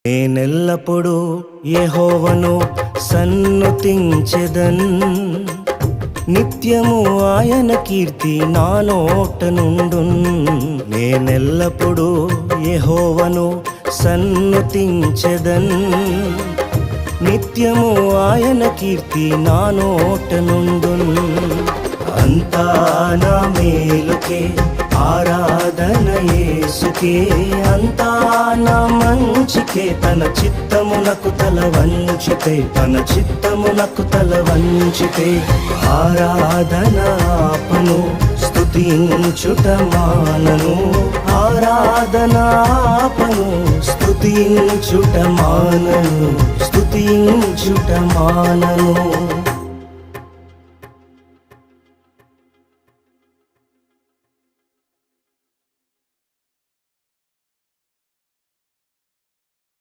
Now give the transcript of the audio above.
నేనెల్లప్పుడూ యెహోవాను సన్నుతించెదన్, నిత్యము ఆయన కీర్తి నా నోట నుండున్. నేనెల్లప్పుడూ యెహోవాను సన్నుతించెదన్, నిత్యము ఆయన కీర్తి నా నోట నుండున్. అంతా నా మేలుకే ఆరాధన యేసుకే, అంతా నా మంచికే. తన చిత్తమునకు తల వంచితే, తన చిత్తమునకు తల వంచితే ఆరాధన ఆపను, స్తుతించుట మానను. ఆరాధన ఆపను, స్తుతించుట మానను, స్తుతించుట మానను.